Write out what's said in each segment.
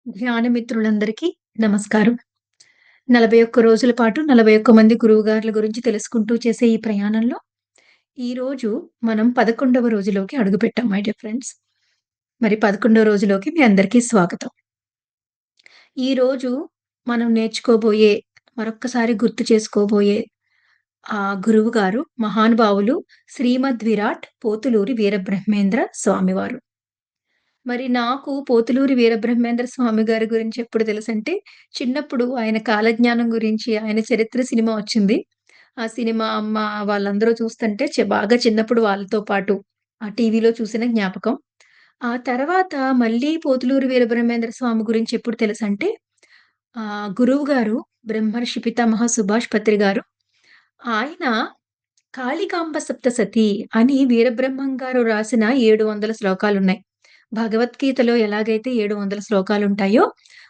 ధ్యాన మిత్రులందరికీ నమస్కారం. 41 రోజుల పాటు 41 మంది గురువుగార్ల గురించి తెలుసుకుంటూ చేసే ఈ ప్రయాణంలో, ఈరోజు మనం 11వ రోజులోకి అడుగుపెట్టాం మై డియర్ ఫ్రెండ్స్. మరి 11వ రోజులోకి మీ అందరికీ స్వాగతం. ఈరోజు మనం నేర్చుకోబోయే, మరొక్కసారి గుర్తు చేసుకోబోయే గురువుగారు మహానుభావులు శ్రీమద్ విరాట్ పోతులూరి వీరబ్రహ్మేంద్ర స్వామివారు. మరి నాకు పోతులూరి వీరబ్రహ్మేంద్ర స్వామి గారి గురించి ఎప్పుడు తెలుసంటే, చిన్నప్పుడు ఆయన కాలజ్ఞానం గురించి, ఆయన చరిత్ర సినిమా వచ్చింది. ఆ సినిమా అమ్మ వాళ్ళందరూ చూస్తుంటే బాగా చిన్నప్పుడు వాళ్ళతో పాటు ఆ టీవీలో చూసిన జ్ఞాపకం. ఆ తర్వాత మళ్ళీ పోతులూరి వీరబ్రహ్మేంద్ర స్వామి గురించి ఎప్పుడు తెలుసంటే, గురువుగారు బ్రహ్మర్షి పితామహ సుభాష్ పత్రి గారు. ఆయన కాళికాంబ సప్తసతి అని వీరబ్రహ్మం గారు రాసిన 700 శ్లోకాలున్నాయి. భగవద్గీతలో ఎలాగైతే 700 శ్లోకాలుంటాయో,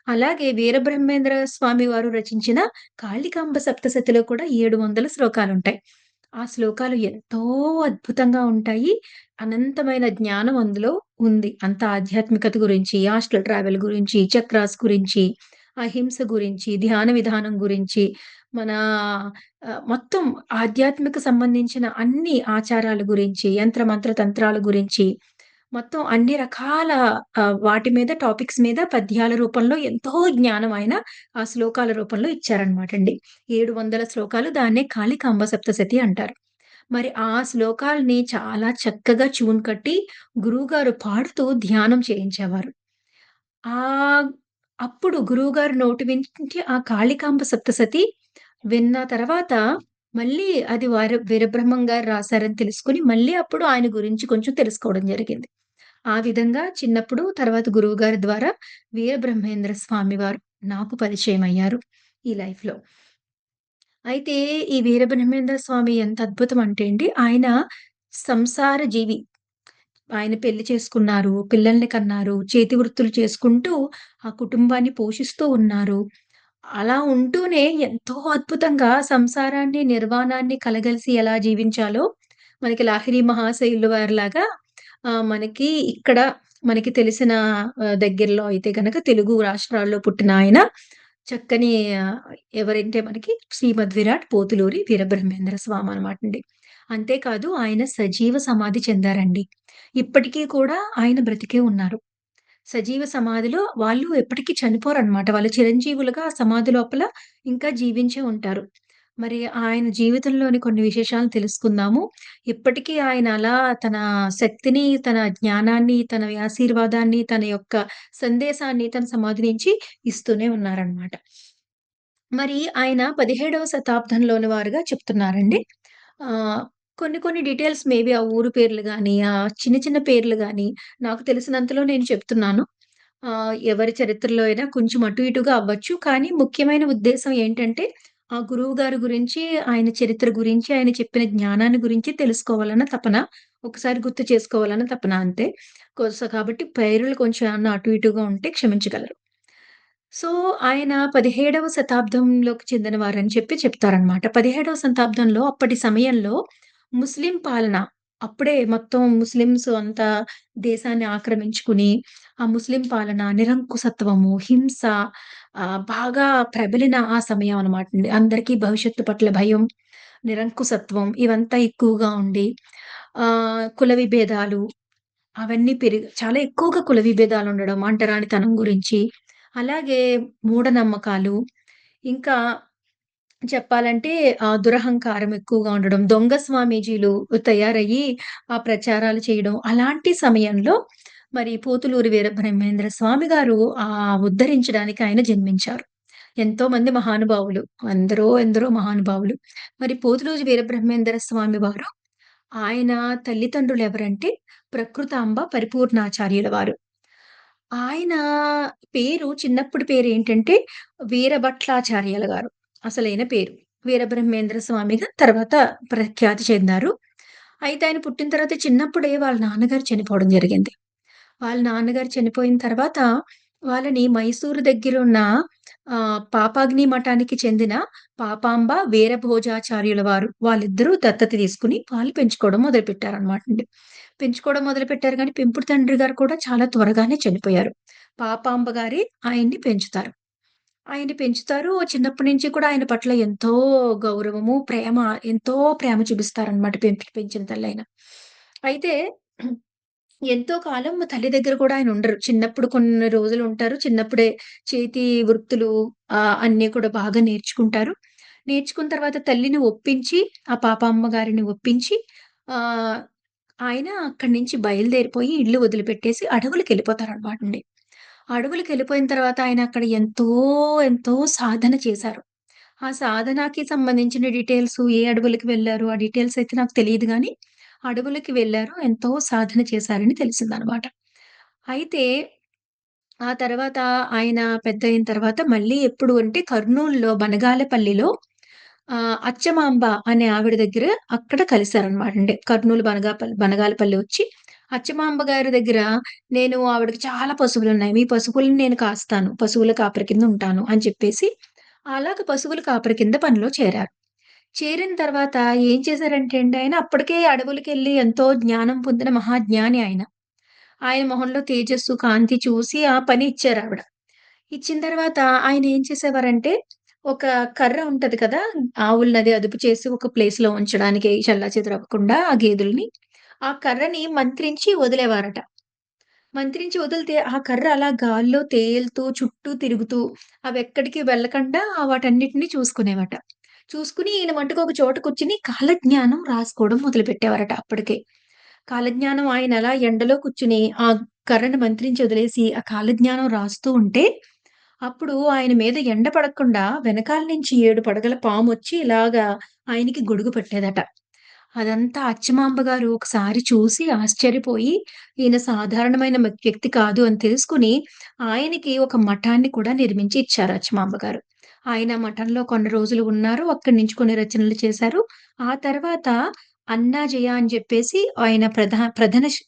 అలాగే వీరబ్రహ్మేంద్ర స్వామి వారు రచించిన కాళికాంబ సప్తసతిలో కూడా 700 శ్లోకాలుంటాయి. ఆ శ్లోకాలు ఎంతో అద్భుతంగా ఉంటాయి. అనంతమైన జ్ఞానం అందులో ఉంది. అంత ఆధ్యాత్మికత గురించి, ఆస్ట్రల్ ట్రావెల్ గురించి, చక్రాస్ గురించి, అహింస గురించి, ధ్యాన విధానం గురించి, మన మొత్తం ఆధ్యాత్మిక సంబంధించిన అన్ని ఆచారాల గురించి, యంత్ర మంత్ర తంత్రాల గురించి, మొత్తం అన్ని రకాల వాటి మీద టాపిక్స్ మీద పద్యాల రూపంలో ఎంతో జ్ఞానం ఆయన ఆ శ్లోకాల రూపంలో ఇచ్చారనమాటండి. 700 శ్లోకాలు దాన్నే కాళికాంబ సప్తశతి అంటారు. మరి ఆ శ్లోకాల్ని చాలా చక్కగా ట్యూన్ కట్టి గురువుగారు పాడుతూ ధ్యానం చేయించేవారు. ఆహ్, అప్పుడు గురువుగారి నోటి నుంచి ఆ కాళికాంబ సప్తశతి విన్న తర్వాత మళ్ళీ అది వీరబ్రహ్మం గారు రాసారని తెలుసుకొని మళ్ళీ అప్పుడు ఆయన గురించి కొంచెం తెలుసుకోవడం జరిగింది. ఆ విధంగా చిన్నప్పుడు తర్వాత గురువుగారి ద్వారా వీరబ్రహ్మేంద్ర స్వామి వారు నాకు పరిచయమయ్యారు ఈ లైఫ్‌లో. అయితే ఈ వీరబ్రహ్మేంద్ర స్వామి ఎంత అద్భుతం అంటే అండి, ఆయన సంసార జీవి. ఆయన పెళ్లి చేసుకున్నారు, పిల్లల్ని కన్నారు, చేతి వృత్తులు చేసుకుంటూ ఆ కుటుంబాన్ని పోషిస్తూ ఉన్నారు. అలా ఉంటూనే ఎంతో అద్భుతంగా సంసారాన్ని, నిర్వాణాన్ని కలగలిసి ఎలా జీవించాలో మనకి లాహిరి మహాశయులు వారిలాగా మనకి ఇక్కడ మనకి తెలిసిన దగ్గరలో అయితే గనక తెలుగు రాష్ట్రాల్లో పుట్టిన ఆయన చక్కని ఆహ్, ఎవరంటే మనకి శ్రీమద్ విరాట్ పోతులూరి వీరబ్రహ్మేంద్ర స్వామి అనమాటండి. అంతేకాదు ఆయన సజీవ సమాధి చెందారండి. ఇప్పటికీ కూడా ఆయన బ్రతికే ఉన్నారు. సజీవ సమాధిలో వాళ్ళు ఎప్పటికి చనిపోరనమాట. వాళ్ళు చిరంజీవులుగా ఆ సమాధి లోపల ఇంకా జీవించే ఉంటారు. మరి ఆయన జీవితంలోని కొన్ని విశేషాలను తెలుసుకుందాము. ఇప్పటికీ ఆయన అలా తన శక్తిని, తన జ్ఞానాన్ని, తన ఆశీర్వాదాన్ని, తన యొక్క సందేశాన్ని తన సమాధి నుంచి ఇస్తూనే ఉన్నారనమాట. మరి ఆయన 17వ శతాబ్దంలోని వారుగా చెప్తున్నారండి. ఆహ్, కొన్ని కొన్ని డీటెయిల్స్ మేబీ ఆ ఊరు పేర్లు గాని, చిన్న చిన్న పేర్లు గాని నాకు తెలిసినంతలో నేను చెప్తున్నాను. ఎవరి చరిత్రలో అయినా కొంచెం అటు ఇటుగా అవ్వచ్చు. కానీ ముఖ్యమైన ఉద్దేశ్యం ఏంటంటే, ఆ గురువుగారి గురించి, ఆయన చరిత్ర గురించి, ఆయన చెప్పిన జ్ఞానాన్ని గురించి తెలుసుకోవాలన్న తపన. ఒకసారి గుర్తు చేసుకోవాలన్న తపన అంతే. కాబట్టి పేర్లు కొంచెం ఏమన్నా అటు ఇటుగా ఉంటే క్షమించగలరు. సో, ఆయన 17వ శతాబ్దంలోకి చెందినవారని చెప్తారనమాట. 17వ శతాబ్దంలో అప్పటి సమయంలో ముస్లిం పాలన అప్పుడే మొత్తం ముస్లిమ్స్ అంతా దేశాన్ని ఆక్రమించుకుని, ఆ ముస్లిం పాలన, నిరంకుశత్వము, హింస బాగా ప్రబలిన ఆ సమయం అనమాటండి. అందరికీ భవిష్యత్తు పట్ల భయం, నిరంకుశత్వం ఇవంతా ఎక్కువగా ఉండి, కుల విభేదాలు అవన్నీ చాలా ఎక్కువగా కుల విభేదాలుండడం, అంటరానితనం గురించి, అలాగే మూఢనమ్మకాలు, ఇంకా చెప్పాలంటే దురహంకారం ఎక్కువగా ఉండడం, దొంగ స్వామీజీలు తయారయ్యి ప్రచారాలు చేయడం. అలాంటి సమయంలో మరి పోతులూరి వీరబ్రహ్మేంద్ర స్వామి గారు ఉద్ధరించడానికి ఆయన జన్మించారు. ఎంతోమంది మహానుభావులు, ఎందరో మహానుభావులు. మరి పోతులూరి వీరబ్రహ్మేంద్ర స్వామి వారు ఆయన తల్లిదండ్రులెవరంటే ప్రకృతాంబ పరిపూర్ణాచార్యుల వారు. ఆయన పేరు చిన్నప్పుడు పేరేంటంటే వీరభట్లాచార్యుల గారు. అసలైన పేరు. వీరబ్రహ్మేంద్ర స్వామిగా తర్వాత ప్రఖ్యాతి చెందారు. అయితే ఆయన పుట్టిన తర్వాత చిన్నప్పుడే వాళ్ళ నాన్నగారు చనిపోవడం జరిగింది. వాళ్ళ నాన్నగారు చనిపోయిన తర్వాత వాళ్ళని మైసూరు దగ్గరున్న పాపాగ్ని మఠానికి చెందిన పాపాంబ వీరభోజాచార్యుల వారు వాళ్ళిద్దరూ దత్తత తీసుకొని వాళ్ళు పెంచుకోవడం మొదలుపెట్టారనమాటండి. పెంచుకోవడం మొదలుపెట్టారు గానీ, పెంపుడు తండ్రి గారు కూడా చాలా త్వరగానే చనిపోయారు. పాపాంబ గారే ఆయన్ని పెంచుతారు. ఆయన్ని పెంచుతారు. చిన్నప్పటి నుంచి కూడా ఆయన పట్ల ఎంతో గౌరవము, ప్రేమ ఎంతో ప్రేమ చూపిస్తారనమాట పెంచిన తల్లయిన. అయితే ఎంతో కాలం తల్లి దగ్గర కూడా ఆయన ఉండరు. చిన్నప్పుడు కొన్ని రోజులుంటారు. చిన్నప్పుడే చేతి వృత్తులు అన్నీ కూడా బాగా నేర్చుకుంటారు. నేర్చుకున్న తర్వాత తల్లిని ఒప్పించి, ఆ పాపమ్మ గారిని ఒప్పించి ఆహ్, ఆయన అక్కడి నుంచి బయలుదేరిపోయి ఇల్లు వదిలిపెట్టేసి అడవులకెళ్ళిపోతారనమాటండి. అడవులకెళ్ళిపోయిన తర్వాత ఆయన అక్కడ ఎంతో, ఎంతో సాధన చేశారు. ఆ సాధనకి సంబంధించిన డీటెయిల్సు ఏ అడవులకి వెళ్లారు, ఆ డీటెయిల్స్ అయితే నాకు తెలీదు గానీ, అడవులకి వెళ్లారు. ఎంతో సాధన చేశారని తెలిసిందనమాట. అయితే ఆ తర్వాత ఆయన పెద్దయిన తర్వాత మళ్ళీ ఎప్పుడు అంటే కర్నూలులో బనగాలపల్లిలో అచ్చమాంబ అనే ఆవిడ దగ్గర అక్కడ కలిసారనమాట. అంటే కర్నూలు బనగాలపల్లి వచ్చి అచ్చమాంబ గారి దగ్గర నేను ఆవిడకి చాలా పశువులున్నాయి. మీ పశువులని నేను కాస్తాను. పశువుల కాపరి కింద ఉంటాను అని చెప్పేసి అలాగ పశువుల కాపరి కింద పనిలో చేరారు. చేరిన తర్వాత ఏం చేశారంటే అండి ఆయన అప్పటికే అడవులకెళ్ళి ఎంతో జ్ఞానం పొందిన మహాజ్ఞాని ఆయన. ఆయన మొహంలో తేజస్సు, కాంతి చూసి ఆ పని ఇచ్చారావిడ. ఇచ్చిన తర్వాత ఆయన ఏం చేసేవారంటే, ఒక కర్ర ఉంటది కదా! ఆవులనది అదుపు చేసి ఒక ప్లేస్‌లో ఉంచడానికి చెల్లాచెదరవ్వకుండా ఆ గేదెలని. ఆ కర్రని మంత్రించి వదిలేవారట. మంత్రించి వదిలితే ఆ కర్ర అలా గాల్లో తేలుతూ, చుట్టూ తిరుగుతూ అవెక్కడికి వెళ్ళకుండా వాటన్నిటిని చూసుకునేవట. చూసుకొని ఈయన మట్టుకు ఒక చోట కూర్చొని కాలజ్ఞానం రాసుకోవడం మొదలుపెట్టేవారట అప్పటికే. కాలజ్ఞానం ఆయన అలా ఎండలో కూర్చొని ఆ కర్రను మంత్రించి వదిలేసి ఆ కాలజ్ఞానం రాస్తూ ఉంటే, అప్పుడు ఆయన మీద ఎండ పడకుండా వెనకాల నుంచి 7 పడగల పామొచ్చి ఇలాగా ఆయనకి గొడుగు పట్టేదట. అదంతా అచ్చమాంబ గారు ఒకసారి చూసి ఆశ్చర్యపోయి, ఈయన సాధారణమైన వ్యక్తి కాదు అని తెలుసుకొని, ఆయనకి ఒక మఠాన్ని కూడా నిర్మించి ఇచ్చారు అచ్చమాంబ గారు. ఆయన మఠంలో కొన్ని రోజులు ఉన్నారు. అక్కడి నుంచి కొన్ని రచనలు చేశారు. ఆ తర్వాత అన్నాజయ అని చెప్పేసి ఆయన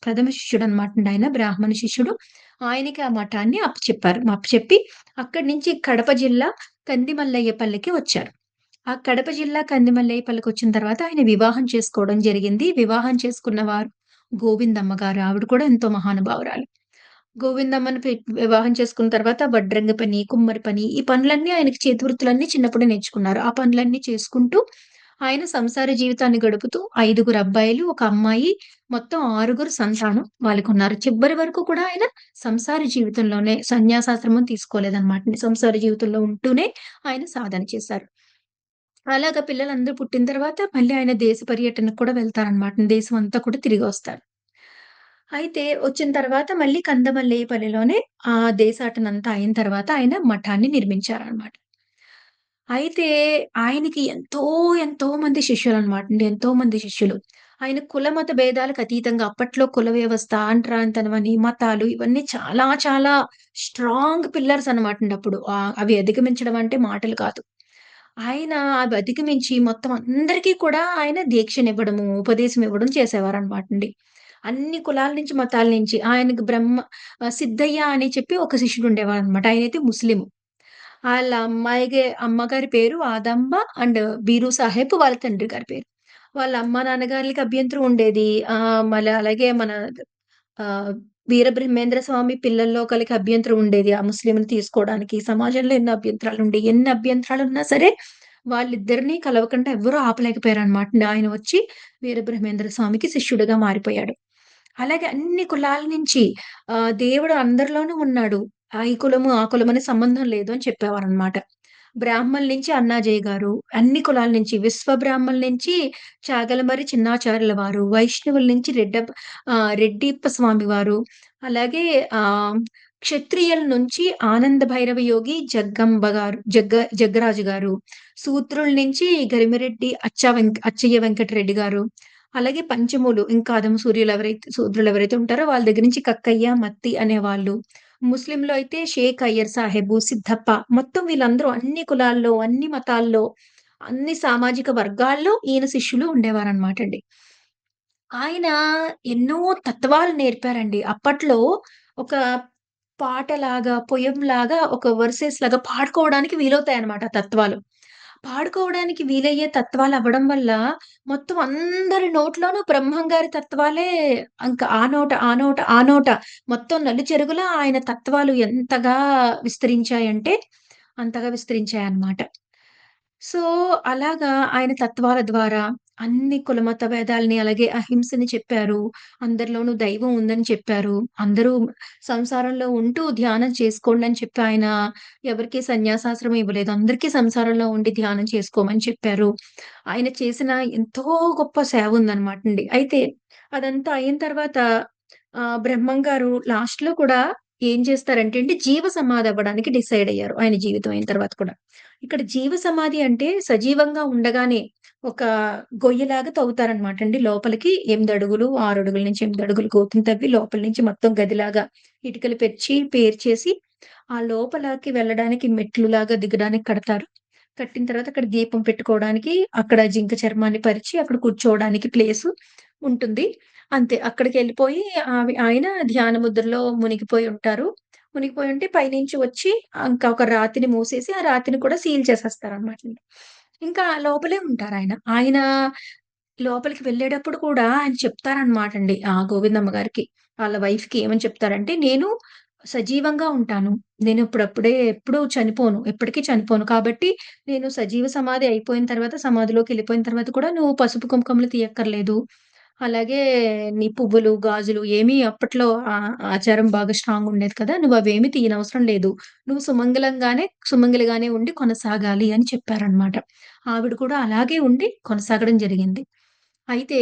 ప్రథమ శిష్యుడనమాటండి ఆయన బ్రాహ్మణ శిష్యుడు. ఆయనకి ఆ మఠాన్ని అప్పచెప్పారు. అప్పచెప్పి అక్కడి నుంచి కడప జిల్లా కందిమల్లయ్యపల్లికి వచ్చారు. ఆ కడప జిల్లా కందిమల్లేపల్లికొచ్చిన తర్వాత ఆయన వివాహం చేసుకోవడం జరిగింది. వివాహం చేసుకున్న వారు గోవిందమ్మ గారు. ఆవిడ కూడా ఎంతో మహానుభావురాలు. గోవిందమ్మని వివాహం చేసుకున్న తర్వాత వడ్రంగి పని, కుమ్మరి పని ఈ పనులన్నీ ఆయనకి చేతి వృత్తులన్నీ చిన్నప్పుడే నేర్చుకున్నారు. ఆ పనులన్నీ చేసుకుంటూ ఆయన సంసార జీవితాన్ని గడుపుతూ 5గురు అబ్బాయిలు, ఒక అమ్మాయి మొత్తం 6గురు సంతానం వాళ్ళకున్నారు. చివరి వరకు కూడా ఆయన సంసార జీవితంలోనే సన్యాసాశ్రమం తీసుకోలేదనమాట. సంసార జీవితంలో ఉంటూనే ఆయన సాధన చేశారు. అలాగా పిల్లలందరూ పుట్టిన తర్వాత మళ్ళీ ఆయన దేశ పర్యటనకు కూడా వెళ్తారనమాట. దేశం అంతా కూడా తిరిగొస్తారు. అయితే వచ్చిన తర్వాత మళ్ళీ కందమల్లేపల్లిలోనే దేశాటనంతా అయిన తర్వాత ఆయన మఠాన్ని నిర్మించారనమాట. అయితే ఆయనకి ఎంతో, ఎంతో మంది శిష్యులనమాటండి. ఎంతో మంది శిష్యులు. ఆయన కుల మత భేదాలకు అతీతంగా అప్పట్లో కుల వ్యవస్థ, ఆంట్రాంతనమని, మతాలు ఇవన్నీ చాలా చాలా స్ట్రాంగ్ పిల్లర్స్ అనమాటండి అప్పుడు. అవి అధిగమించడం అంటే మాటలు కాదు. ఆయన అవి అధిగమించి మొత్తం అందరికీ కూడా ఆయన దీక్షనివ్వడము, ఉపదేశం ఇవ్వడం చేసేవారనమాటండి. అన్ని కులాల నుంచి, మతాల నుంచి ఆయనకి సిద్ధయ్య అని చెప్పి ఒక శిష్యుడుండేవాడనమాట. ఆయనైతే ముస్లిము. ఆళ్ళ అమ్మగారి పేరు ఆదాంబ అండ్ బీరు సాహెబ్ వాళ్ళ తండ్రి గారి పేరు. వాళ్ళ అమ్మ, నాన్నగార్లకి అభ్యంతరం ఉండేది. మళ్ళీ అలాగే మన ఆహ్, వీరబ్రహ్మేంద్ర స్వామి పిల్లల్లో ఒకళ్ళకి అభ్యంతరం ఉండేది. ఆ ముస్లింని తీసుకోవడానికి. సమాజంలో ఎన్నో అభ్యంతరాలుండేయి. ఎన్ని అభ్యంతరాలున్నా సరే, వాళ్ళిద్దరిని కలవకుండా ఎవ్వరూ ఆపలేకపోయారనమాట. ఆయన వచ్చి వీరబ్రహ్మేంద్ర స్వామికి శిష్యుడిగా మారిపోయాడు. అలాగే అన్ని కులాల నుంచి దేవుడు అందరిలోనూ ఉన్నాడు. ఈ కులము, ఆ కులమనే సంబంధం లేదు అని చెప్పేవారనమాట. బ్రాహ్మణుల నుంచి అన్నాజయ్య గారు, అన్ని కులాల నుంచి విశ్వ బ్రాహ్మణుల నుంచి చాగలమర్రి చిన్నాచార్యుల వారు, వైష్ణవుల నుంచి రెడ్డిప్ప స్వామి వారు, అలాగే క్షత్రియుల నుంచి ఆనంద భైరవ యోగి జగ్గరాజు గారు, శూద్రుల నుంచి గరిమిరెడ్డి అచ్చయ్య వెంకటరెడ్డి గారు, అలాగే పంచములు ఇంకా అదమ శూద్రులెవరైతే ఉంటారో వాళ్ళ దగ్గర నుంచి కక్కయ్య, మత్తి అనేవాళ్ళు. ముస్లింలో అయితే షేక్ అయ్యర్ సాహెబు, సిద్ధప్ప మొత్తం వీళ్ళందరూ అన్ని కులాల్లో, అన్ని మతాల్లో, అన్ని సామాజిక వర్గాల్లో ఈయన శిష్యులు ఉండేవారనమాటండి. ఆయన ఎన్నో తత్వాలు నేర్పారండి. అప్పట్లో ఒక పాటలాగా, పొయెమ్‌లాగా ఒక వర్సెస్ లాగా పాడుకోవడానికి వీలవుతాయన్నమాట ఆ తత్వాలు. పాడుకోవడానికి వీలయ్యే తత్వాలవ్వడం వల్ల, మొత్తం అందరి నోట్లోనూ బ్రహ్మం గారి తత్వాలే ఇంక ఆ నోట, ఆ నోట, ఆ నోట మొత్తం నలుచెరుగులా ఆయన తత్వాలు ఎంతగా విస్తరించాయంటే, అంతగా విస్తరించాయన్నమాట. సో, అలాగా ఆయన తత్వాల ద్వారా అన్ని కులమత భేదాల్ని, అలాగే అహింసని చెప్పారు. అందరిలోనూ దైవం ఉందని చెప్పారు. అందరూ సంసారంలో ఉంటూ ధ్యానం చేసుకోండని చెప్పి ఆయన ఎవరికీ సన్యాసాశ్రమం ఇవ్వలేదు. అందరికీ సంసారంలో ఉండి ధ్యానం చేసుకోమని చెప్పారు. ఆయన చేసిన ఎంతో గొప్ప సేవ ఉందనమాటండి. అయితే అదంతా అయిన తర్వాత బ్రహ్మం గారు లాస్ట్‌లో కూడా ఏం చేస్తారంటే అండి, జీవ సమాధి అవ్వడానికి డిసైడ్ అయ్యారు. ఆయన జీవితం అయిన తర్వాత కూడా. ఇక్కడ జీవ సమాధి అంటే సజీవంగా ఉండగానే ఒక గొయ్యిలాగా తవ్వుతారనమాట అండి లోపలికి. 8 అడుగులు, 6 అడుగుల నుంచి 8 అడుగులు గోతిని తవ్వి లోపల నుంచి మొత్తం గదిలాగా ఇటుకలు పేర్చేసి, ఆ లోపలకి వెళ్ళడానికి మెట్లులాగా దిగడానికి కడతారు. కట్టిన తర్వాత అక్కడ దీపం పెట్టుకోవడానికి, అక్కడ జింక చర్మాన్ని పరిచి అక్కడ కూర్చోవడానికి ప్లేసు ఉంటుంది. అంతే. అక్కడికెళ్ళిపోయి ఆయన ధ్యాన ముద్రలో మునిగిపోయి ఉంటారు. మునిగిపోయి ఉంటే పైనుంచి వచ్చి ఇంకా ఒక రాతిని మూసేసి, ఆ రాతిని కూడా సీల్ చేసేస్తారనమాట. ఇంకా లోపలే ఉంటారాయన. ఆయన లోపలికి వెళ్ళేటప్పుడు కూడా ఆయన చెప్తారనమాటండి. గోవిందమ్మ గారికి, వాళ్ళ వైఫ్‌కి ఏమని చెప్తారంటే, "నేను సజీవంగా ఉంటాను. నేను ఇప్పుడప్పుడే ఎప్పుడూ చనిపోను. ఎప్పటికి చనిపోను. కాబట్టి నేను సజీవ సమాధి అయిపోయిన తర్వాత సమాధిలోకెళ్ళిపోయిన తర్వాత కూడా నువ్వు పసుపు, కుంకుమలు తీయక్కర్లేదు. అలాగే నీ పువ్వులు, గాజులు ఏమీ అప్పట్లో ఆచారం బాగా స్ట్రాంగ్ ఉండేది కదా! నువ్వవేమీ తీయనవసరం లేదు. నువ్వు సుమంగలిగానే ఉండి కొనసాగాలి" అని చెప్పారనమాట. ఆవిడ కూడా అలాగే ఉండి కొనసాగడం జరిగింది. అయితే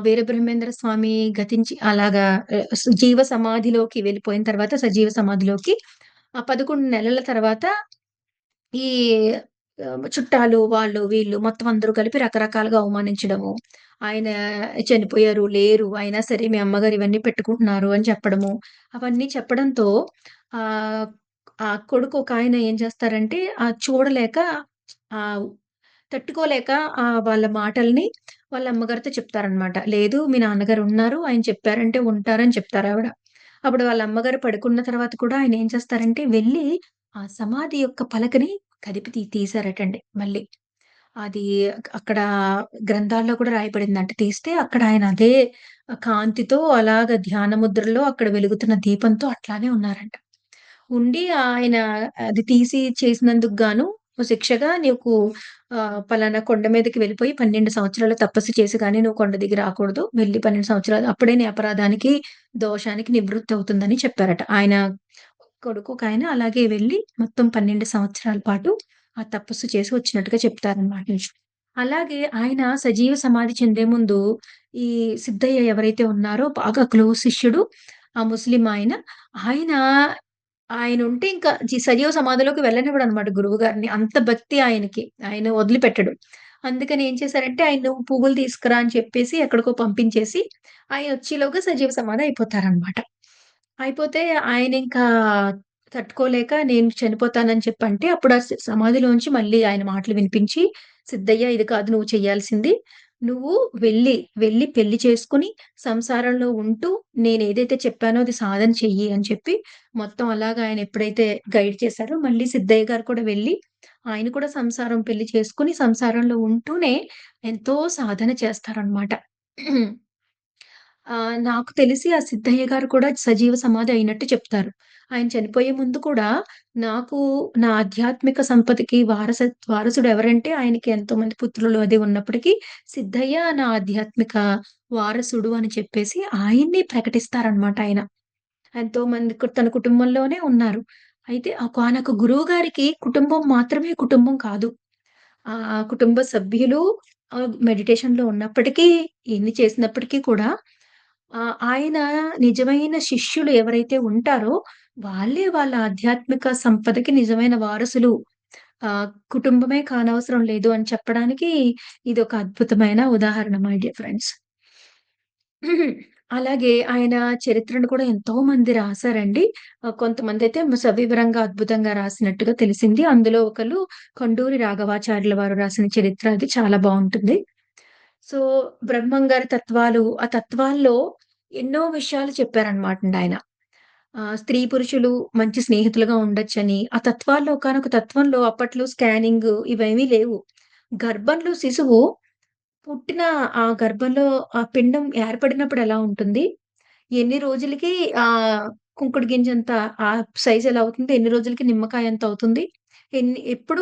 వీరబ్రహ్మేంద్ర స్వామి గతించి అలాగా జీవ సమాధిలోకి వెళ్ళిపోయిన తర్వాత సజీవ సమాధిలోకి 11 నెలల తర్వాత ఈ చుట్టాలు వాళ్ళు వీళ్ళు మొత్తం అందరూ కలిపి రకరకాలుగా అవమానించడము. ఆయన చనిపోయారు, లేరు. అయినా సరే మీ అమ్మగారు ఇవన్నీ పెట్టుకుంటున్నారు అని చెప్పడము. అవన్నీ చెప్పడంతో ఆహ్, ఆ కొడుకు ఒకాయన ఏం చేస్తారంటే చూడలేక ఆహ్, తట్టుకోలేక వాళ్ళ మాటల్ని వాళ్ళ అమ్మగారితో చెప్తారనమాట. లేదు మీ నాన్నగారు ఉన్నారు. ఆయన చెప్పారంటే ఉంటారని చెప్తారావిడ. అప్పుడు వాళ్ళ అమ్మగారు పడుకున్న తర్వాత కూడా ఆయన ఏం చేస్తారంటే వెళ్లి ఆ సమాధి యొక్క పలకని కదిపి తీశారటండి మళ్ళీ. అది అక్కడ గ్రంథాల్లో కూడా రాయబడిందంట. తీస్తే అక్కడ ఆయన అదే కాంతితో అలాగా ధ్యాన ముద్రలో అక్కడ వెలుగుతున్న దీపంతో అట్లానే ఉన్నారంట. ఉండి ఆయన అది తీసి చేసినందుకు గాను శిక్షగా నీకు పలానా కొండ మీదకి వెళ్ళిపోయి 12 సంవత్సరాలు తపస్సు చేసి గాని నువ్వు కొండ దిగి రాకూడదు. వెళ్లి 12 సంవత్సరాలు అప్పుడే నీ అపరాధానికి, దోషానికి నివృత్తి అవుతుందని చెప్పారట. ఆయన కొడుకు ఒకాయన అలాగే వెళ్లి మొత్తం 12 సంవత్సరాల పాటు ఆ తపస్సు చేసి వచ్చినట్టుగా చెప్తారనమాట. అలాగే ఆయన సజీవ సమాధి చెందే ముందు ఈ సిద్ధయ్య ఎవరైతే ఉన్నారో బాగా క్లోజ్ శిష్యుడు ఆ ముస్లిం ఆయన. ఆయన ఆయనుంటే ఇంకా సజీవ సమాధిలోకి వెళ్ళనివ్వడనమాట గురువుగారిని. అంత భక్తి ఆయనకి. ఆయన వదిలిపెట్టడు. అందుకని ఏం చేశారంటే, ఆయన "నువ్వు పువ్వులు తీసుకురా" అని చెప్పేసి ఎక్కడికో పంపించేసి, ఆయనొచ్చేలోగా సజీవ సమాధి అయిపోతారనమాట. అయిపోతే ఆయనింకా తట్టుకోలేక నేను చనిపోతానని చెప్పంటే, అప్పుడు ఆ సమాధిలోంచి మళ్ళీ ఆయన మాటలు వినిపించి, "సిద్ధయ్య ఇది కాదు నువ్వు చేయాల్సింది. నువ్వు వెళ్ళి, వెళ్ళి పెళ్లి చేసుకొని, సంసారంలో ఉంటూ నేనేదైతే చెప్పానో అది సాధన చెయ్యి" అని చెప్పి, మొత్తం అలాగా ఆయన ఎప్పుడైతే గైడ్ చేశారో, మళ్ళీ సిద్ధయ్య గారు కూడా వెళ్ళి, ఆయన కూడా పెళ్లి చేసుకొని, సంసారంలో ఉంటూనే ఎంతో సాధన చేస్తారనమాట. నాకు తెలిసి ఆ సిద్ధయ్య గారు కూడా సజీవ సమాధి అయినట్టు చెప్తారు. ఆయన చనిపోయే ముందు కూడా నాకు నా ఆధ్యాత్మిక సంపదకి వారసుడు ఎవరంటే ఆయనకి ఎంతోమంది పుత్రులు అది ఉన్నప్పటికీ సిద్ధయ్య నా ఆధ్యాత్మిక వారసుడు అని చెప్పేసి ఆయన్ని ప్రకటిస్తారనమాట ఆయన. ఎంతోమంది తన కుటుంబంలోనే ఉన్నారు. అయితే ఒకానొక గురువు గారికి కుటుంబం మాత్రమే కుటుంబం కాదు. కుటుంబ సభ్యులు మెడిటేషన్‌లో ఉన్నప్పటికీ, ఎన్ని చేసినప్పటికీ కూడా ఆయన నిజమైన శిష్యులు ఎవరైతే ఉంటారో, వాళ్ళే వాళ్ళ ఆధ్యాత్మిక సంపదకి నిజమైన వారసులు. కుటుంబమే కానవసరం లేదు అని చెప్పడానికి ఇదొక అద్భుతమైన ఉదాహరణ మై డియర్ ఫ్రెండ్స్. అలాగే ఆయన చరిత్రను కూడా ఎంతో మంది రాసారండి. కొంతమందైతే సవివరంగా అద్భుతంగా రాసినట్టుగా తెలిసింది. అందులో ఒకళ్ళు కొండూరి రాఘవాచార్యుల వారు రాసిన చరిత్ర అది చాలా బావుంటుంది. సో, బ్రహ్మం గారి తత్వాలు, ఆ తత్వాల్లో ఎన్నో విషయాలు చెప్పారనమాటండి ఆయన. స్త్రీ, పురుషులు మంచి స్నేహితులుగా ఉండొచ్చని, ఆ తత్వాల్లో ఒకానొక తత్వంలో అప్పట్లో స్కానింగ్ ఇవేమీ లేవు. గర్భంలో శిశువు పుట్టిన ఆ గర్భంలో ఆ పిండం ఏర్పడినప్పుడు ఎలా ఉంటుంది? ఎన్ని రోజులకి కుంకుడు గింజంత ఆ సైజ్ ఎలా అవుతుంది? ఎన్ని రోజులకి నిమ్మకాయ ఎంత అవుతుంది? ఎప్పుడు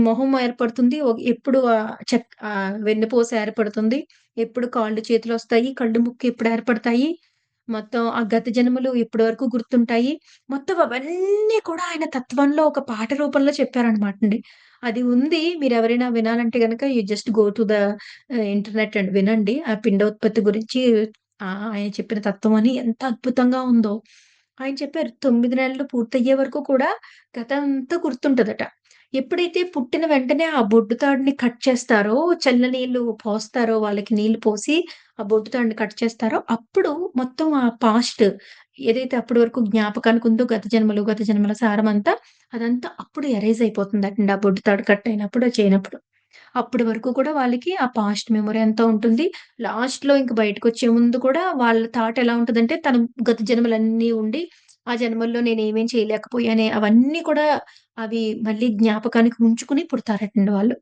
మొహం ఏర్పడుతుంది? ఎప్పుడు వెన్నుపూస ఏర్పడుతుంది? ఎప్పుడు కాళ్ళు, చేతులొస్తాయి? కళ్ళు, ముక్కు ఎప్పుడు ఏర్పడతాయి? మొత్తం ఆ గత జన్మలు ఎప్పటి వరకు గుర్తుంటాయి? మొత్తం అవన్నీ కూడా ఆయన తత్వంలో ఒక పాట రూపంలో చెప్పారనమాటండి. అది ఉంది. మీరెవరైనా వినాలంటే గనక you just go to the internet and వినండి. ఆ పిండోత్పత్తి గురించి ఆయన చెప్పిన తత్వం అని ఎంత అద్భుతంగా ఉందో. ఆయన చెప్పారు 9 నెలలు పూర్తయ్యే వరకు కూడా గతమంతా గుర్తుంటదట. ఎప్పుడైతే పుట్టిన వెంటనే ఆ బొడ్డు తాడుని కట్ చేస్తారో, చల్ల నీళ్లు పోస్తారో, వాళ్ళకి నీళ్లు పోసి ఆ బొడ్డు తాడుని కట్ చేస్తారో, అప్పుడు మొత్తం ఆ పాస్ట్ ఏదైతే అప్పటి వరకు జ్ఞాపకానికి ఉందో గత జన్మలు, గత జన్మల సారమంతా అదంతా అప్పుడు ఎరేజ్ అయిపోతుందటండి. ఆ బొడ్డు తాడు కట్ అయినప్పుడు, అది చేయనప్పుడు. అప్పటి వరకు కూడా వాళ్ళకి ఆ పాస్ట్ మెమరీ అంతా ఉంటుంది. లాస్ట్‌లో ఇంక బయటకొచ్చే ముందు కూడా వాళ్ళ థాట్ ఎలా ఉంటదంటే, తను గత జన్మలన్నీ ఉండి, ఆ జన్మల్లో నేనేమేం చేయలేకపోయానే అవన్నీ కూడా అవి మళ్ళీ జ్ఞాపకానికి ఉంచుకొని పుడతారటండి వాళ్ళు.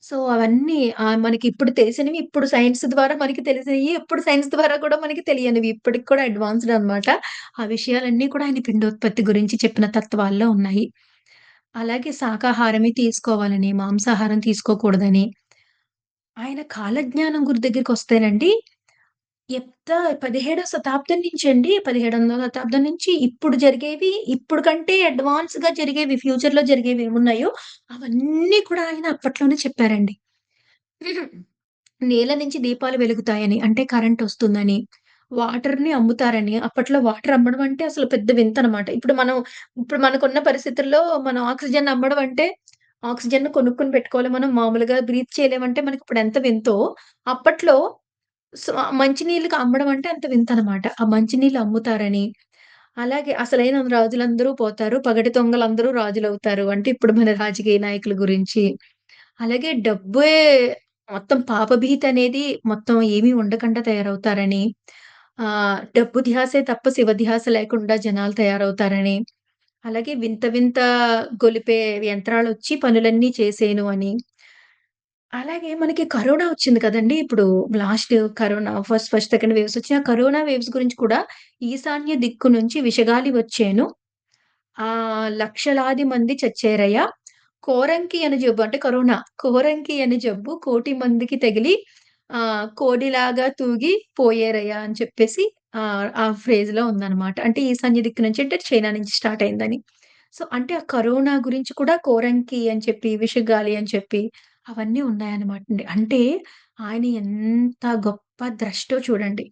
సో, అవన్నీ మనకిప్పుడు తెలిసినవి ఇప్పుడు సైన్స్ ద్వారా మనకి తెలిసినయి, ఇప్పుడు సైన్స్ ద్వారా కూడా మనకి తెలియనివి. ఇప్పటికి కూడా అడ్వాన్స్‌డ్ అనమాట. ఆ విషయాలన్నీ కూడా ఆయన పిండోత్పత్తి గురించి చెప్పిన తత్వాల్లో ఉన్నాయి. అలాగే శాకాహారమే తీసుకోవాలని, మాంసాహారం తీసుకోకూడదని, ఆయన కాలజ్ఞానం దగ్గరికొస్తేనండి, 17వ శతాబ్దం నుంచండి, 1700వ శతాబ్దం నుంచి ఇప్పుడు జరిగేవి, ఇప్పుడు కంటే అడ్వాన్స్‌గా జరిగేవి, ఫ్యూచర్‌లో జరిగేవేమున్నాయో అవన్నీ కూడా ఆయన అప్పట్లోనే చెప్పారండి. నేల నుంచి దీపాలు వెలుగుతాయని, అంటే కరెంటొస్తుందని, వాటర్‌ని అమ్ముతారని. అప్పట్లో వాటర్ అమ్మడం అంటే అసలు పెద్ద వింతనమాట. ఇప్పుడు మనకున్న పరిస్థితుల్లో మనం ఆక్సిజన్ అమ్మడం అంటే, ఆక్సిజన్‌ని కొనుక్కొని పెట్టుకోవాలి. మనం మామూలుగా బ్రీత్ చేయలేమంటే మనకిప్పుడు ఎంత వింతో, అప్పట్లో మంచినీళ్ళకి అమ్మడం అంటే అంత వింతనమాట. ఆ మంచినీళ్ళు అమ్ముతారని, అలాగే అసలైన రాజులందరూ పోతారు. పగటి దొంగలందరూ రాజులవుతారు. అంటే ఇప్పుడు మన రాజకీయ నాయకుల గురించి. అలాగే డబ్బే మొత్తం పాపభీతనేది మొత్తం ఏమీ ఉండకుండా తయారవుతారని, డబ్బు ధ్యాసే తప్ప శివ ధ్యాస లేకుండా జనాలు తయారవుతారని, అలాగే వింత వింత గొలిపే యంత్రాలొచ్చి పనులన్నీ చేసేను అని. అలాగే మనకి కరోనా వచ్చింది కదండీ! ఇప్పుడు last corona first, second waves వచ్చిన కరోనా వేవ్స్ గురించి కూడా ఈశాన్య దిక్కు నుంచి విషగాలి వచ్చెను. లక్షలాది మంది చచ్చారయ్యా. కోరంకి అనే జబ్బు అంటే కరోనా. కోరంకి అనే జబ్బు కోటి మందికి తగిలి కోడిలాగా తూగి పోయారయ్యా అని చెప్పేసి ఆ ఫ్రేజ్‌లో ఉందనమాట. అంటే ఈశాన్య దిక్కు నుంచి అంటే చైనా నుంచి స్టార్ట్ అయిందని. సో, అంటే ఆ కరోనా గురించి కూడా కోరంకి అని చెప్పి, విషగాలి అని చెప్పి అవన్నీ ఉన్నాయన్నమాటండి. అంటే ఆయన ఎంత గొప్ప ద్రష్టో చూడండి.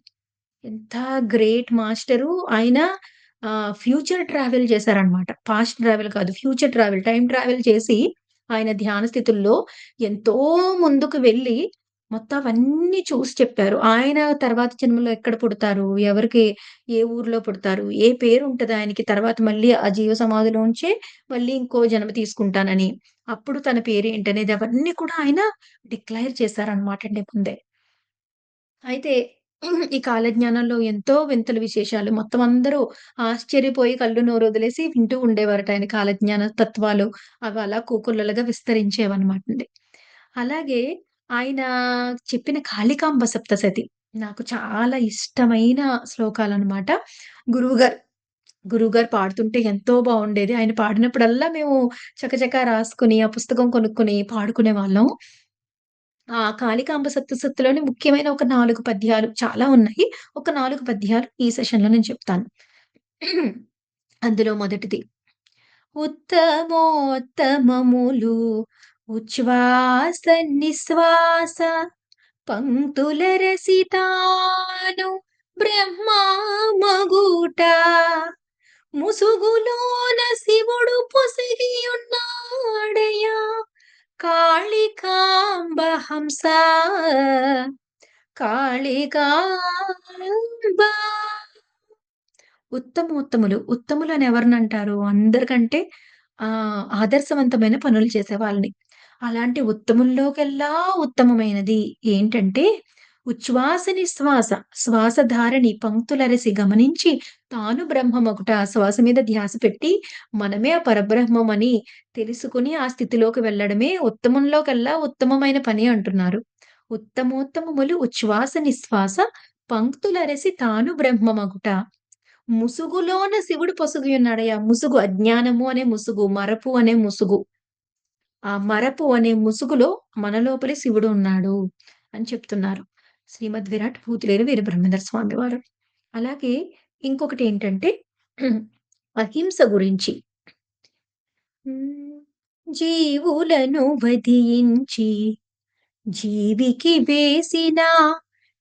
ఎంత గ్రేట్ మాస్టరు. ఆయన ఫ్యూచర్ ట్రావెల్ చేశారనమాట. పాస్ట్ ట్రావెల్ కాదు. ఫ్యూచర్ ట్రావెల్, టైమ్ ట్రావెల్ చేసి ఆయన ధ్యాన స్థితుల్లో ఎంతో ముందుకు వెళ్లి మొత్తం అవన్నీ చూసి చెప్పారు. ఆయన తర్వాత జన్మలో ఎక్కడ పుడతారు? ఏ ఊర్లో పుడతారు? ఏ పేరుంటది ఆయనకి తర్వాత మళ్ళీ ఆ జీవ సమాధిలోంచే మళ్ళీ ఇంకో జన్మ తీసుకుంటానని. అప్పుడు తన పేరేంటనేది అవన్నీ కూడా ఆయన డిక్లేర్ చేశారనమాటండి ముందే. అయితే ఈ కాలజ్ఞానంలో ఎంతో వింతలు విశేషాలు మొత్తం అందరూ ఆశ్చర్యపోయి కళ్ళు నోరొదిలేసి వింటూ ఉండేవారట ఆయన కాలజ్ఞాన తత్వాలు. అవి అలా కోకొల్లలుగా విస్తరించేవన్నమాటండి. అలాగే ఆయన చెప్పిన కాళికాంబ సప్తసతి నాకు చాలా ఇష్టమైన శ్లోకాలనమాట. గురువుగారు గురువుగారు పాడుతుంటే ఎంతో బావుండేది. ఆయన పాడినప్పుడల్లా మేము చకచకా రాసుకొని, ఆ పుస్తకం కొనుక్కొని పాడుకునేవాళ్ళం. కాళికాంబ సప్తసతిలోని ముఖ్యమైన ఒక 4 పద్యాలు చాలా ఉన్నాయి. ఒక 4 పద్యాలు ఈ సెషన్‌లో నేను చెప్తాను. అందులో మొదటిది. ఉత్తమోత్తమములు ఉచ్ఛ్వాస నిశ్వాస పంక్తుల రసితాను బ్రహ్మమగుట ముసుగులోన శివుడు పొసిగియున్నాడయా కాళికాంబ హంస కాళికాంబ ఉత్తమోత్తములు. ఉత్తములని ఎవరినంటారు? అందరికంటే ఆదర్శవంతమైన పనులు చేసే వాళ్ళని. అలాంటి ఉత్తముల్లోకెల్లా ఉత్తమమైనది ఏంటంటే, ఉచ్ఛ్వాస నిశ్వాస శ్వాసధారని పంక్తులరసి గమనించి తాను బ్రహ్మమొకట శ్వాస మీద ధ్యాస పెట్టి మనమే ఆ పరబ్రహ్మమని తెలుసుకొని ఆ స్థితిలోకి వెళ్ళడమే ఉత్తమంలోకల్లా ఉత్తమమైన పని అంటున్నారు. ఉత్తమోత్తమములు ఉచ్ఛ్వాస నిశ్వాస పంక్తులరసి తాను బ్రహ్మమగుట. ముసుగులోన శివుడు పొసుగియున్నాడయ్యా. ముసుగు అజ్ఞానము అనే ముసుగు, మరపు అనే ముసుగు. ఆ మరపు అనే ముసుగులో మన లోపలే శివుడు ఉన్నాడు అని చెప్తున్నారు. శ్రీమద్ విరాట్ పూతిలేరు వీరబ్రహ్మేంద్ర స్వామి వారు. అలాగే ఇంకొకటేంటంటే అహింస గురించి. హ్మ్. జీవులను వధించి జీవికి వేసిన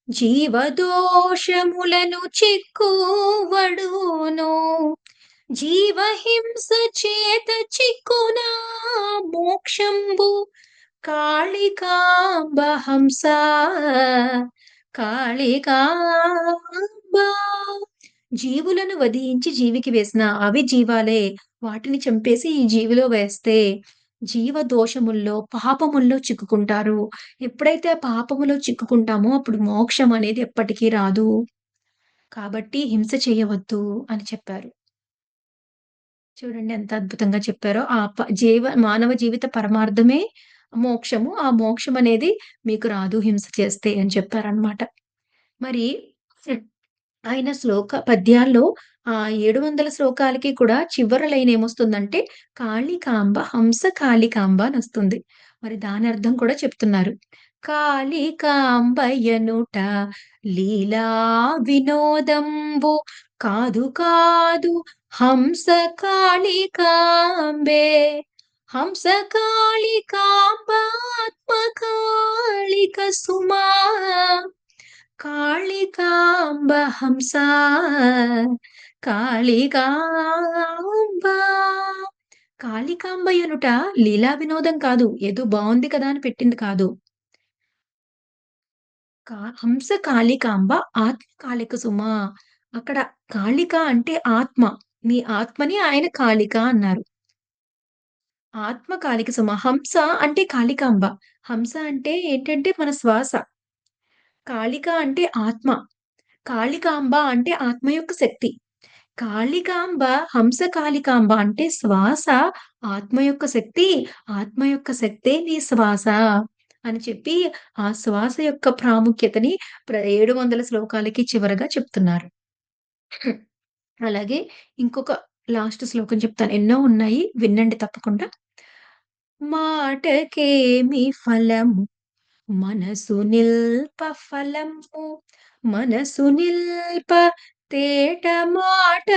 జీవదోషములను చిక్కువడును. జీవహింస చేత చిక్కునా మోక్షంబు కాళికాంబ హంస కాళికాంబ. జీవులను వధించి జీవికి వేసిన అవి జీవాలే. వాటిని చంపేసి ఈ జీవిలో వేస్తే జీవ దోషముల్లో, పాపముల్లో చిక్కుకుంటారు. ఎప్పుడైతే ఆ పాపములో చిక్కుకుంటామో అప్పుడు మోక్షం అనేది ఎప్పటికీ రాదు. కాబట్టి హింస చేయవద్దు అని చెప్పారు. చూడండి ఎంత అద్భుతంగా చెప్పారో. ఆ మానవ జీవిత పరమార్థమే మోక్షము. ఆ మోక్షం అనేది మీకు రాదు హింస చేస్తే అని చెప్పారనమాట. మరి హ్మ్. ఆయన పద్యాల్లో 700 శ్లోకాలకి కూడా చివర లైన్ ఏమొస్తుందంటే, కాళికాంబ హంస కాళికాంబ అనొస్తుంది. మరి దాని అర్థం కూడా చెప్తున్నారు. కాళికాంబయనుట లీలా వినోదంబు కాదు కాదు హంస కాళికాంబే. హంస కాళికాంబాత్మ కాళిక సుమా. కాళికాంబ హంస కాళికాంబ. కాళికాంబయనుట లీలా వినోదం కాదు. ఏదో బావుంది కదా అని పెట్టింది కాదు. హంస కాళికాంబ ఆత్మ కాళిక సుమ. అక్కడ కాళిక అంటే ఆత్మ. మీ ఆత్మని ఆయన కాళిక అన్నారు. ఆత్మ కాళిక సుమ. హంస అంటే కాళికాంబ. హంస అంటే ఏంటంటే మన శ్వాస. కాళిక అంటే ఆత్మ. కాళికాంబ అంటే ఆత్మ యొక్క శక్తి. కాళికాంబ, హంస కాళికాంబ అంటే శ్వాస ఆత్మ యొక్క శక్తి, ఆత్మ యొక్క శక్తే నీ శ్వాస అని చెప్పి, ఆ శ్వాస యొక్క ప్రాముఖ్యతని 700 శ్లోకాలకి చివరగా చెప్తున్నారు. అలాగే ఇంకొక లాస్ట్ శ్లోకం చెప్తాను. ఎన్నో ఉన్నాయి వినండి తప్పకుండా. మాటకేమి ఫలము మనసు నిల్ప ఫలము మనసు నిల్ప తేట మాట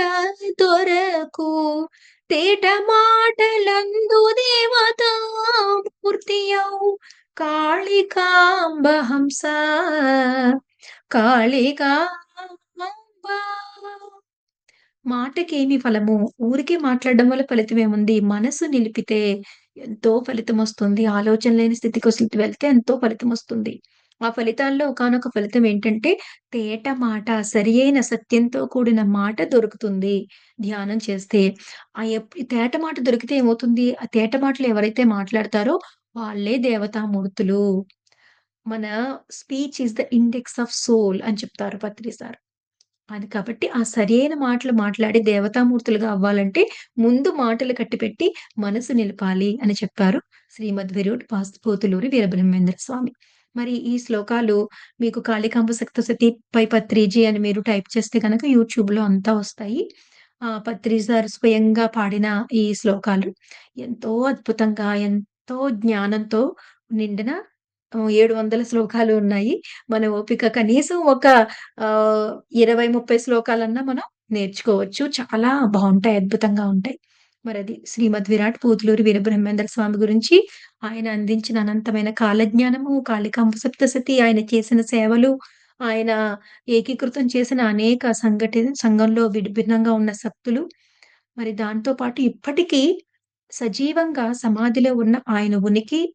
దొరకు తేట మాటలందు దేవతామూర్తియౌ కాళికాంబ హంస కాళికాంబ. మాటకేమి ఫలము? ఊరికే మాట్లాడడం వల్ల ఫలితమేముంది? మనసు నిలిపితే ఎంతో ఫలితమొస్తుంది. ఆలోచన లేని స్థితికి వెళ్తే ఎంతో ఫలితమొస్తుంది. ఆ ఫలితాల్లో ఒకానొక ఫలితం ఏంటంటే, తేట మాట, సరియైన సత్యంతో కూడిన మాట దొరుకుతుంది ధ్యానం చేస్తే. తేట మాట దొరికితే ఏమవుతుంది? ఆ తేట మాటలు ఎవరైతే మాట్లాడతారో వాళ్ళే దేవతామూర్తులు. మన speech is the index of soul అని చెప్తారు పత్రి సార్. అది కాబట్టి ఆ సరియైన మాటలు మాట్లాడి దేవతామూర్తులుగా అవ్వాలంటే ముందు మాటలు కట్టిపెట్టి మనసు నిలపాలి అని చెప్పారు శ్రీమద్ పోతులూరి వీరబ్రహ్మేంద్ర స్వామి. మరి ఈ శ్లోకాలు మీకు కాళికాంబ సప్తశతి పై పత్రిజీ అని మీరు టైప్ చేస్తే గనక యూట్యూబ్‌లో అంతా వస్తాయి. పత్రి సార్ స్వయంగా పాడిన ఈ శ్లోకాలు ఎంతో అద్భుతంగా, ఎంతో జ్ఞానంతో నిండిన 700 శ్లోకాలు ఉన్నాయి. మన ఓపిక కనీసం ఒక 20, 30 శ్లోకాలన్నా మనం నేర్చుకోవచ్చు. చాలా బావుంటాయి. అద్భుతంగా ఉంటాయి. మరది శ్రీమద్ విరాట్ పోతులూరి వీరబ్రహ్మేంద్ర స్వామి గురించి ఆయన అందించిన అనంతమైన కాలజ్ఞానము, కాళికాంబ సప్తసతి, ఆయన చేసిన సేవలు, ఆయన ఏకీకృతం చేసిన అనేక సంఘంలో భిన్నంగా ఉన్న శక్తులు, మరి దాంతో పాటు ఇప్పటికీ సజీవంగా సమాధిలో ఉన్న ఆయన ఉనికి,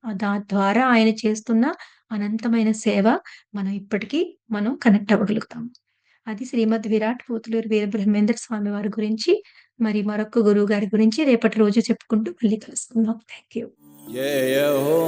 ద్వారా ఆయన చేస్తున్న అనంతమైన సేవ మనం కనెక్ట్ అవ్వగలుగుతాం. అది శ్రీమద్ విరాట్ పోతులూరి వీరబ్రహ్మేంద్ర స్వామి వారి గురించి, మరి మరొక గురువు గారి గురించి రేపటి రోజు చెప్పుకుంటూ మళ్ళీ కలుసుకుందాం. Thank you. జయ హో